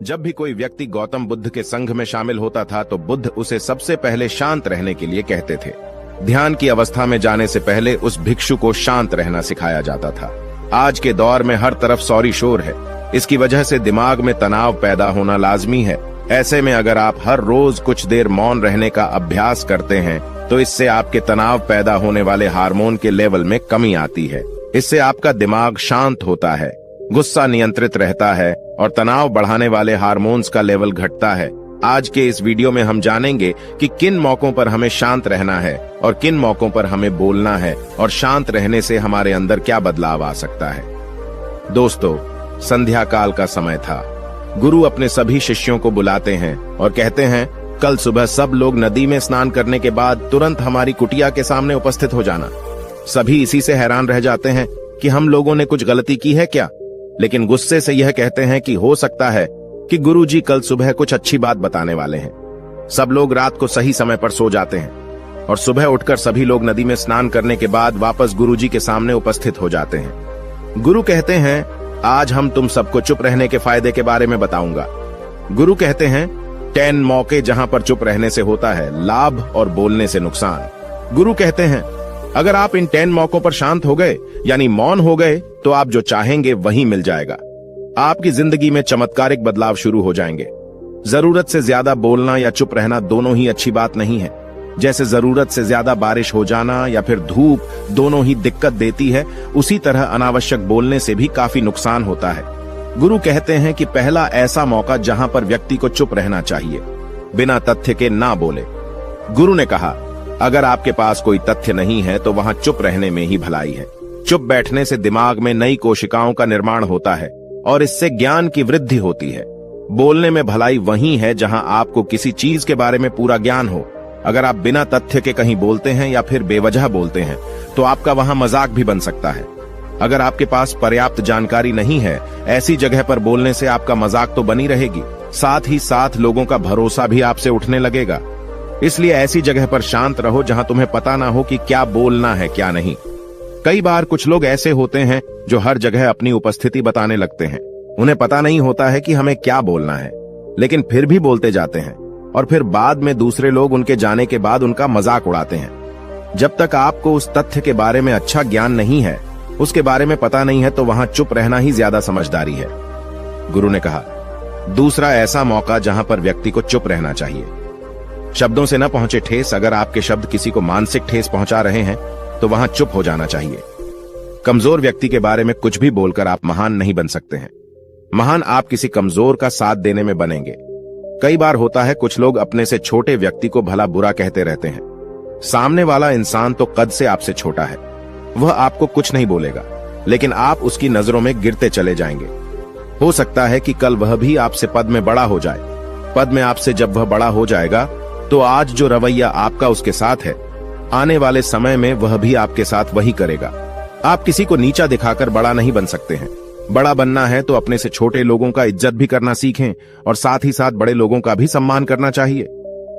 जब भी कोई व्यक्ति गौतम बुद्ध के संघ में शामिल होता था तो बुद्ध उसे सबसे पहले शांत रहने के लिए कहते थे। ध्यान की अवस्था में जाने से पहले उस भिक्षु को शांत रहना सिखाया जाता था। आज के दौर में हर तरफ सौरी शोर है। इसकी वजह से दिमाग में तनाव पैदा होना लाजमी है। ऐसे में अगर आप हर रोज कुछ देर मौन रहने का अभ्यास करते हैं तो इससे आपके तनाव पैदा होने वाले हार्मोन के लेवल में कमी आती है। इससे आपका दिमाग शांत होता है, गुस्सा नियंत्रित रहता है और तनाव बढ़ाने वाले हार्मोन्स का लेवल घटता है। आज के इस वीडियो में हम जानेंगे कि किन मौकों पर हमें शांत रहना है और किन मौकों पर हमें बोलना है और शांत रहने से हमारे अंदर क्या बदलाव आ सकता है। दोस्तों, संध्या काल का समय था। गुरु अपने सभी शिष्यों को बुलाते हैं और कहते हैं, कल सुबह सब लोग नदी में स्नान करने के बाद तुरंत हमारी कुटिया के सामने उपस्थित हो जाना। सभी इसी से हैरान रह जाते हैं कि हम लोगों ने कुछ गलती की है क्या, लेकिन गुस्से से यह कहते हैं कि हो सकता है कि गुरुजी कल सुबह कुछ अच्छी बात बताने वाले हैं। सब लोग रात को सही समय पर सो जाते हैं और सुबह उठकर सभी लोग नदी में स्नान करने के बाद वापस गुरुजी के सामने उपस्थित हो जाते हैं। गुरु कहते हैं, आज हम तुम सबको चुप रहने के फायदे के बारे में बताऊंगा। गुरु कहते हैं, 10 मौके जहां पर चुप रहने से होता है लाभ और बोलने से नुकसान। गुरु कहते हैं, अगर आप इन 10 मौकों पर शांत हो गए यानी मौन हो गए तो आप जो चाहेंगे वही मिल जाएगा। आपकी जिंदगी में चमत्कारिक बदलाव शुरू हो जाएंगे। जरूरत से ज्यादा बोलना या चुप रहना दोनों ही अच्छी बात नहीं है। जैसे जरूरत से ज्यादा बारिश हो जाना या फिर धूप दोनों ही दिक्कत देती है, उसी तरह अनावश्यक बोलने से भी काफी नुकसान होता है। गुरु कहते हैं कि पहला ऐसा मौका जहां पर व्यक्ति को चुप रहना चाहिए, बिना तथ्य के ना बोले। गुरु ने कहा, अगर आपके पास कोई तथ्य नहीं है तो वहां चुप रहने में ही भलाई है। चुप बैठने से दिमाग में नई कोशिकाओं का निर्माण होता है और इससे ज्ञान की वृद्धि होती है। बोलने में भलाई वहीं है जहां आपको किसी चीज के बारे में पूरा ज्ञान हो। अगर आप बिना तथ्य के कहीं बोलते हैं या फिर बेवजह बोलते हैं तो आपका वहां मजाक भी बन सकता है। अगर आपके पास पर्याप्त जानकारी नहीं है, ऐसी जगह पर बोलने से आपका मजाक तो बनी रहेगी, साथ ही साथ लोगों का भरोसा भी आपसे उठने लगेगा। इसलिए ऐसी जगह पर शांत रहो जहां तुम्हें पता ना हो कि क्या बोलना है क्या नहीं। कई बार कुछ लोग ऐसे होते हैं जो हर जगह अपनी उपस्थिति बताने लगते हैं। उन्हें पता नहीं होता है कि हमें क्या बोलना है, लेकिन फिर भी बोलते जाते हैं और फिर बाद में दूसरे लोग उनके जाने के बाद उनका मजाक उड़ाते हैं। जब तक आपको उस तथ्य के बारे में अच्छा ज्ञान नहीं है, उसके बारे में पता नहीं है, तो वहां चुप रहना ही ज्यादा समझदारी है। गुरु ने कहा, दूसरा ऐसा मौका जहां पर व्यक्ति को चुप रहना चाहिए। शब्दों से न पहुंचे ठेस। अगर आपके शब्द किसी को मानसिक ठेस पहुंचा रहे हैं तो वहां चुप हो जाना चाहिए। कमजोर व्यक्ति के बारे में कुछ भी बोलकर आप महान नहीं बन सकते हैं। महान आप किसी कमजोर का साथ देने में बनेंगे। कई बार होता है कुछ लोग अपने से छोटे व्यक्ति को भला बुरा कहते रहते हैं। सामने वाला इंसान तो कद से आपसे छोटा है, वह आपको कुछ नहीं बोलेगा, लेकिन आप उसकी नजरों में गिरते चले जाएंगे। हो सकता है कि कल वह भी आपसे पद में बड़ा हो जाए। पद में आपसे जब वह बड़ा हो जाएगा तो आज जो रवैया आपका उसके साथ है, आने वाले समय में वह भी आपके साथ वही करेगा। आप किसी को नीचा दिखाकर बड़ा नहीं बन सकते हैं। बड़ा बनना है तो अपने से छोटे लोगों का इज्जत भी करना सीखें और साथ ही साथ बड़े लोगों का भी सम्मान करना चाहिए।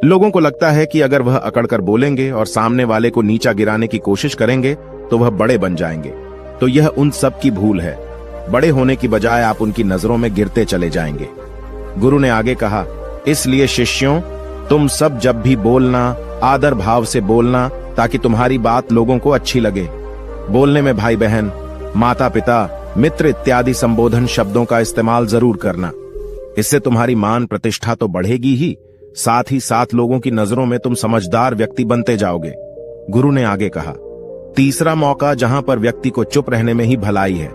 लोगों को लगता है कि अगर वह अकड़कर बोलेंगे और सामने वाले को नीचा गिराने की कोशिश करेंगे तो वह बड़े बन जाएंगे, तो यह उन सब की भूल है। बड़े होने की बजाय आप उनकी नजरों में गिरते चले जाएंगे। गुरु ने आगे कहा, इसलिए शिष्यों, तुम सब जब भी बोलना आदर भाव से बोलना, ताकि तुम्हारी बात लोगों को अच्छी लगे। बोलने में भाई बहन, माता पिता, मित्र इत्यादि संबोधन शब्दों का इस्तेमाल जरूर करना। इससे तुम्हारी मान प्रतिष्ठा तो बढ़ेगी ही, साथ ही साथ लोगों की नजरों में तुम समझदार व्यक्ति बनते जाओगे। गुरु ने आगे कहा, तीसरा मौका जहां पर व्यक्ति को चुप रहने में ही भलाई है।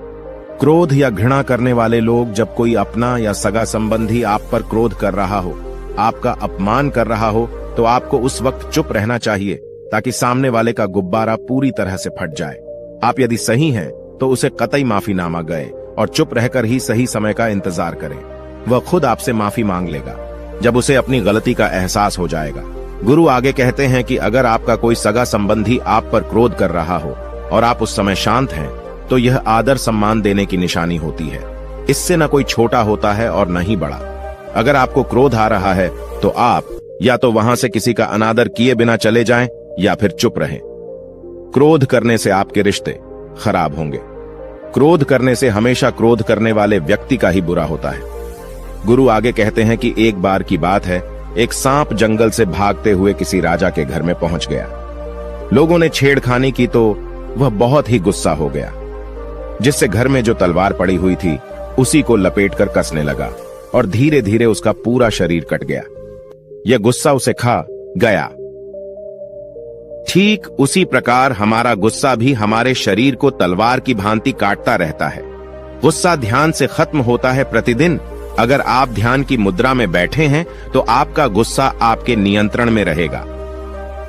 क्रोध या घृणा करने वाले लोग, जब कोई अपना या सगा संबंधी आप पर क्रोध कर रहा हो, आपका अपमान कर रहा हो, तो आपको उस वक्त चुप रहना चाहिए ताकि सामने वाले का गुब्बारा पूरी तरह से फट जाए। आप यदि सही हैं तो उसे कतई माफीनामा गए और चुप रहकर ही सही समय का इंतजार करें। वह खुद आपसे माफी मांग लेगा जब उसे अपनी गलती का एहसास हो जाएगा। गुरु आगे कहते हैं कि अगर आपका कोई सगा संबंधी आप पर क्रोध कर रहा हो और आप उस समय शांत हैं, तो यह आदर सम्मान देने की निशानी होती है। इससे न कोई छोटा होता है और न ही बड़ा। अगर आपको क्रोध आ रहा है तो आप या तो वहां से किसी का अनादर किए बिना चले जाएं या फिर चुप रहें। क्रोध करने से आपके रिश्ते खराब होंगे। क्रोध करने से हमेशा क्रोध करने वाले व्यक्ति का ही बुरा होता है। गुरु आगे कहते हैं कि एक बार की बात है, एक सांप जंगल से भागते हुए किसी राजा के घर में पहुंच गया। लोगों ने छेड़खानी की तो वह बहुत ही गुस्सा हो गया, जिससे घर में जो तलवार पड़ी हुई थी उसी को लपेटकर कसने लगा और धीरे धीरे उसका पूरा शरीर कट गया। यह गुस्सा उसे खा गया। ठीक उसी प्रकार हमारा गुस्सा भी हमारे शरीर को तलवार की भांति काटता रहता है। गुस्सा ध्यान से खत्म होता है प्रतिदिन। अगर आप ध्यान की मुद्रा में बैठे हैं तो आपका गुस्सा आपके नियंत्रण में रहेगा।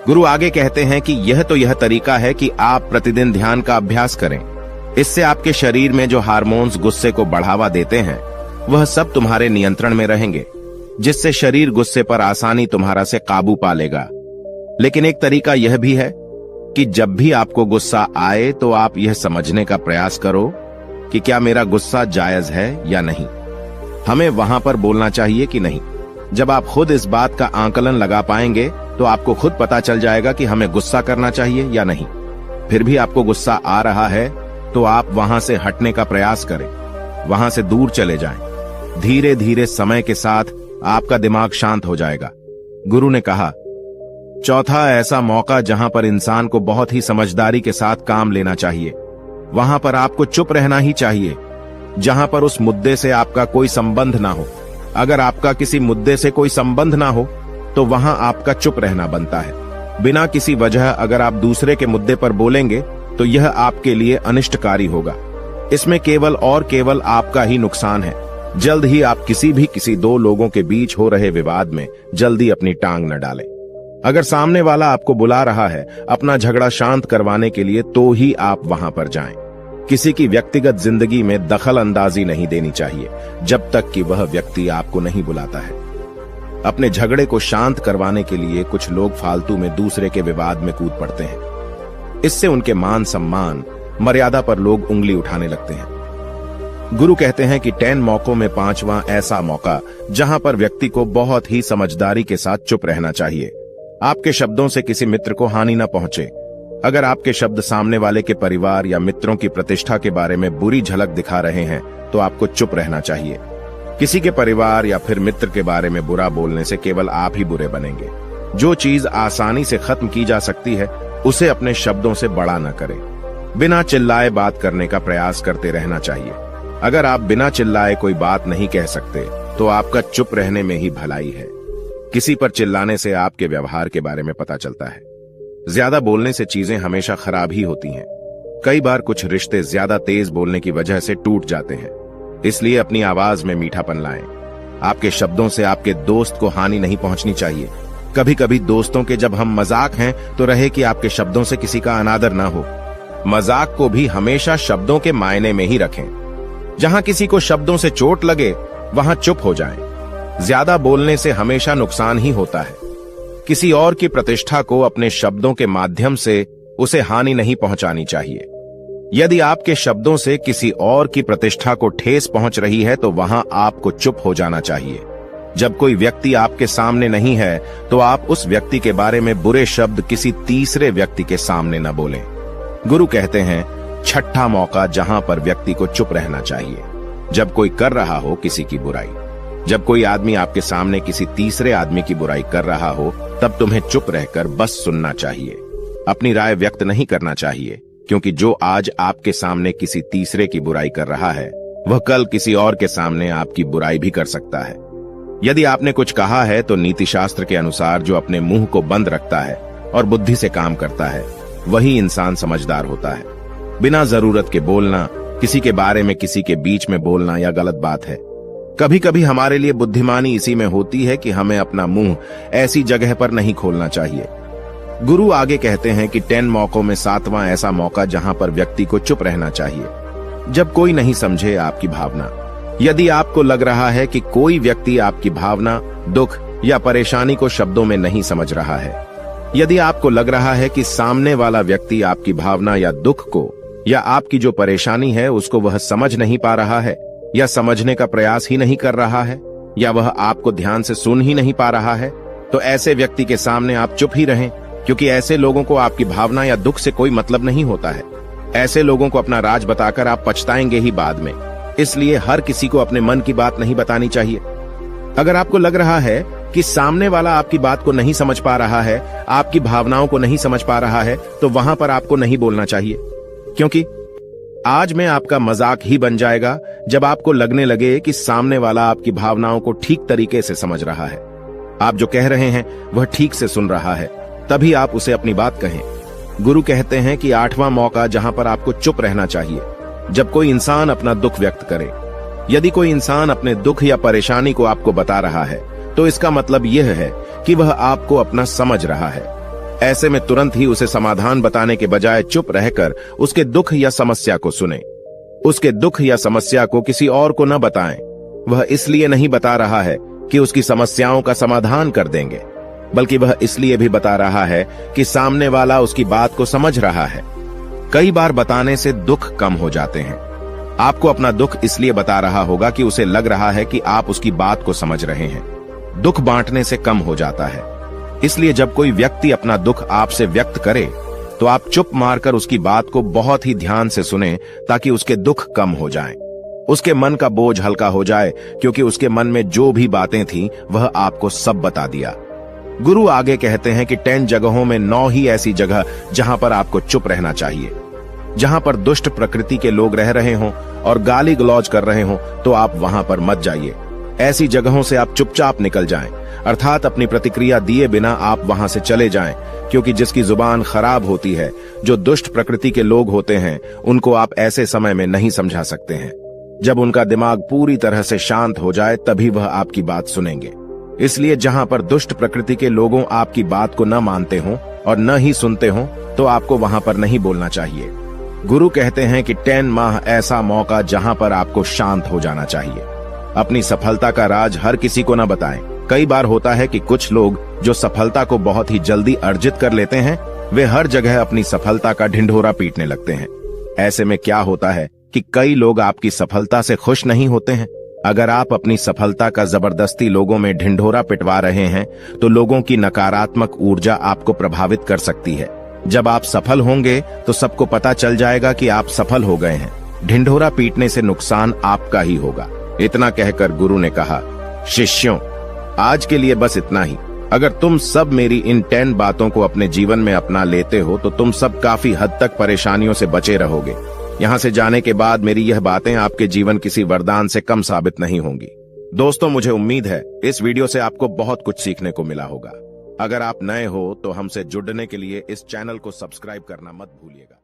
गुरु आगे कहते हैं कि यह तरीका है कि आप प्रतिदिन ध्यान का अभ्यास करें। इससे आपके शरीर में जो हार्मोन्स गुस्से को बढ़ावा देते हैं वह सब तुम्हारे नियंत्रण में रहेंगे, जिससे शरीर गुस्से पर आसानी तुम्हारा से काबू पा लेगा। लेकिन एक तरीका यह भी है कि जब भी आपको गुस्सा आए तो आप यह समझने का प्रयास करो कि क्या मेरा गुस्सा जायज है या नहीं, हमें वहां पर बोलना चाहिए कि नहीं। जब आप खुद इस बात का आकलन लगा पाएंगे तो आपको खुद पता चल जाएगा कि हमें गुस्सा करना चाहिए या नहीं। फिर भी आपको गुस्सा आ रहा है तो आप वहां से हटने का प्रयास करें, वहां से दूर चले जाएं। धीरे धीरे समय के साथ आपका दिमाग शांत हो जाएगा। गुरु ने कहा, चौथा ऐसा मौका जहां पर इंसान को बहुत ही समझदारी के साथ काम लेना चाहिए, वहां पर आपको चुप रहना ही चाहिए, जहां पर उस मुद्दे से आपका कोई संबंध ना हो। अगर आपका किसी मुद्दे से कोई संबंध ना हो तो वहां आपका चुप रहना बनता है। बिना किसी वजह अगर आप दूसरे के मुद्दे पर बोलेंगे तो यह आपके लिए अनिष्टकारी होगा। इसमें केवल और केवल आपका ही नुकसान है। जल्द ही आप किसी दो लोगों के बीच हो रहे विवाद में जल्दी अपनी टांग न डालें। अगर सामने वाला आपको बुला रहा है अपना झगड़ा शांत करवाने के लिए तो ही आप वहां पर जाएं। किसी की व्यक्तिगत जिंदगी में दखल अंदाजी नहीं देनी चाहिए जब तक कि वह व्यक्ति आपको नहीं बुलाता है। अपने झगड़े को शांत करवाने के लिए कुछ लोग फालतू में दूसरे के विवाद में कूद पड़ते हैं। इससे उनके मान सम्मान मर्यादा पर लोग उंगली उठाने लगते हैं। गुरु कहते हैं कि 10 मौकों में 5वां ऐसा मौका जहां पर व्यक्ति को बहुत ही समझदारी के साथ चुप रहना चाहिए। आपके शब्दों से किसी मित्र को हानि न पहुंचे। अगर आपके शब्द सामने वाले के परिवार या मित्रों की प्रतिष्ठा के बारे में बुरी झलक दिखा रहे हैं तो आपको चुप रहना चाहिए। किसी के परिवार या फिर मित्र के बारे में बुरा बोलने से केवल आप ही बुरे बनेंगे। जो चीज आसानी से खत्म की जा सकती है उसे अपने शब्दों से बड़ा न करें। बिना चिल्लाए बात करने का प्रयास करते रहना चाहिए। अगर आप बिना चिल्लाए कोई बात नहीं कह सकते तो आपका चुप रहने में ही भलाई है। किसी पर चिल्लाने से आपके व्यवहार के बारे में पता चलता है। ज्यादा बोलने से चीजें हमेशा खराब ही होती हैं। कई बार कुछ रिश्ते ज्यादा तेज बोलने की वजह से टूट जाते हैं। इसलिए अपनी आवाज में मीठापन लाएं। आपके शब्दों से आपके दोस्त को हानि नहीं पहुंचनी चाहिए। कभी कभी दोस्तों के जब हम मजाक हैं तो रहे कि आपके शब्दों से किसी का अनादर ना हो। मजाक को भी हमेशा शब्दों के मायने में ही रखें। जहां किसी को शब्दों से चोट लगे वहां चुप हो जाएं। ज्यादा बोलने से हमेशा नुकसान ही होता है। किसी और की प्रतिष्ठा को अपने शब्दों के माध्यम से उसे हानि नहीं पहुंचानी चाहिए। यदि आपके शब्दों से किसी और की प्रतिष्ठा को ठेस पहुंच रही है तो वहां आपको चुप हो जाना चाहिए। जब कोई व्यक्ति आपके सामने नहीं है तो आप उस व्यक्ति के बारे में बुरे शब्द किसी तीसरे व्यक्ति के सामने न बोलें। गुरु कहते हैं, छठा मौका जहां पर व्यक्ति को चुप रहना चाहिए, जब कोई कर रहा हो किसी की बुराई। जब कोई आदमी आपके सामने किसी तीसरे आदमी की बुराई कर रहा हो तब तुम्हें चुप रहकर बस सुनना चाहिए। अपनी राय व्यक्त नहीं करना चाहिए, क्योंकि जो आज आपके सामने किसी तीसरे की बुराई कर रहा है वह कल किसी और के सामने आपकी बुराई भी कर सकता है। यदि आपने कुछ कहा है तो नीति शास्त्र के अनुसार जो अपने मुंह को बंद रखता है और बुद्धि से काम करता है वही इंसान समझदार होता है। बिना जरूरत के बोलना, किसी के बारे में किसी के बीच में बोलना यह गलत बात है। कभी कभी हमारे लिए बुद्धिमानी इसी में होती है कि हमें अपना मुंह ऐसी जगह पर नहीं खोलना चाहिए। गुरु आगे कहते हैं कि 10 मौकों में 7वां ऐसा मौका जहां पर व्यक्ति को चुप रहना चाहिए, जब कोई नहीं समझे आपकी भावना। यदि आपको लग रहा है कि कोई व्यक्ति आपकी भावना, दुख या परेशानी को शब्दों में नहीं समझ रहा है, यदि आपको लग रहा है कि सामने वाला व्यक्ति आपकी भावना या दुख को या आपकी जो परेशानी है उसको वह समझ नहीं पा रहा है या समझने का प्रयास ही नहीं कर रहा है या वह आपको ध्यान से सुन ही नहीं पा रहा है, तो ऐसे व्यक्ति के सामने आप चुप ही रहें, क्योंकि ऐसे लोगों को आपकी भावना या दुख से कोई मतलब नहीं होता है। ऐसे लोगों को अपना राज बताकर आप पछताएंगे ही बाद में। इसलिए हर किसी को अपने मन की बात नहीं बतानी चाहिए। अगर आपको लग रहा है कि सामने वाला आपकी बात को नहीं समझ पा रहा है, आपकी भावनाओं को नहीं समझ पा रहा है, तो वहां पर आपको नहीं बोलना चाहिए, क्योंकि आज में आपका मजाक ही बन जाएगा जब आपको लगने लगे कि सामने वाला आपकी भावनाओं को ठीक तरीके से समझ रहा है, आप जो कह रहे हैं वह ठीक से सुन रहा है, तभी आप उसे अपनी बात कहें। गुरु कहते हैं कि 8वां मौका जहां पर आपको चुप रहना चाहिए, जब कोई इंसान अपना दुख व्यक्त करे। यदि कोई इंसान अपने दुख या परेशानी को आपको बता रहा है, तो इसका मतलब यह है कि वह आपको अपना समझ रहा है। ऐसे में तुरंत ही उसे समाधान बताने के बजाय चुप रहकर उसके दुख या समस्या को सुने। उसके दुख या समस्या को किसी और को न बताएं। वह इसलिए नहीं बता रहा है कि उसकी समस्याओं का समाधान कर देंगे, बल्कि वह इसलिए भी बता रहा है कि सामने वाला उसकी बात को समझ रहा है। कई बार बताने से दुख कम हो जाते हैं। आपको अपना दुख इसलिए बता रहा होगा कि उसे लग रहा है कि आप उसकी बात को समझ रहे हैं। दुख बांटने से कम हो जाता है। इसलिए जब कोई व्यक्ति अपना दुख आपसे व्यक्त करे, तो आप चुप मारकर उसकी बात को बहुत ही ध्यान से सुनें, ताकि उसके दुख कम हो जाएं। उसके मन का बोझ हल्का हो जाए, क्योंकि उसके मन में जो भी बातें थीं, वह आपको सब बता दिया। गुरु आगे कहते हैं कि 10 जगहों में 9 ही ऐसी जगह जहां पर आपको चुप रहना चाहिए। जहां पर दुष्ट प्रकृति के लोग रह रहे हों और गाली गलौज कर रहे हों, तो आप वहां पर मत जाइए। ऐसी जगहों से आप चुपचाप निकल जाएं, अर्थात अपनी प्रतिक्रिया दिए बिना आप वहां से चले जाएं, क्योंकि जिसकी जुबान खराब होती है, जो दुष्ट प्रकृति के लोग होते हैं, उनको आप ऐसे समय में नहीं समझा सकते हैं। जब उनका दिमाग पूरी तरह से शांत हो जाए, तभी वह आपकी बात सुनेंगे। इसलिए जहां पर दुष्ट प्रकृति के लोगों आपकी बात को न मानते हों और न ही सुनते हों, तो आपको वहां पर नहीं बोलना चाहिए। गुरु कहते हैं कि 10 माह ऐसा मौका जहां पर आपको शांत हो जाना चाहिए। अपनी सफलता का राज हर किसी को न बताएं। कई बार होता है कि कुछ लोग जो सफलता को बहुत ही जल्दी अर्जित कर लेते हैं, वे हर जगह अपनी सफलता का ढिंढोरा पीटने लगते हैं। ऐसे में क्या होता है कि कई लोग आपकी सफलता से खुश नहीं होते हैं। अगर आप अपनी सफलता का जबरदस्ती लोगों में ढिंढोरा पिटवा रहे हैं, तो लोगों की नकारात्मक ऊर्जा आपको प्रभावित कर सकती है। जब आप सफल होंगे, तो सबको पता चल जाएगा कि आप सफल हो गए हैं। ढिंढोरा पीटने से नुकसान आपका ही होगा। इतना कहकर गुरु ने कहा, शिष्यों, आज के लिए बस इतना ही। अगर तुम सब मेरी इन 10 बातों को अपने जीवन में अपना लेते हो, तो तुम सब काफी हद तक परेशानियों से बचे रहोगे। यहाँ से जाने के बाद मेरी यह बातें आपके जीवन किसी वरदान से कम साबित नहीं होंगी। दोस्तों, मुझे उम्मीद है इस वीडियो से आपको बहुत कुछ सीखने को मिला होगा। अगर आप नए हो तो हमसे जुड़ने के लिए इस चैनल को सब्सक्राइब करना मत भूलिएगा।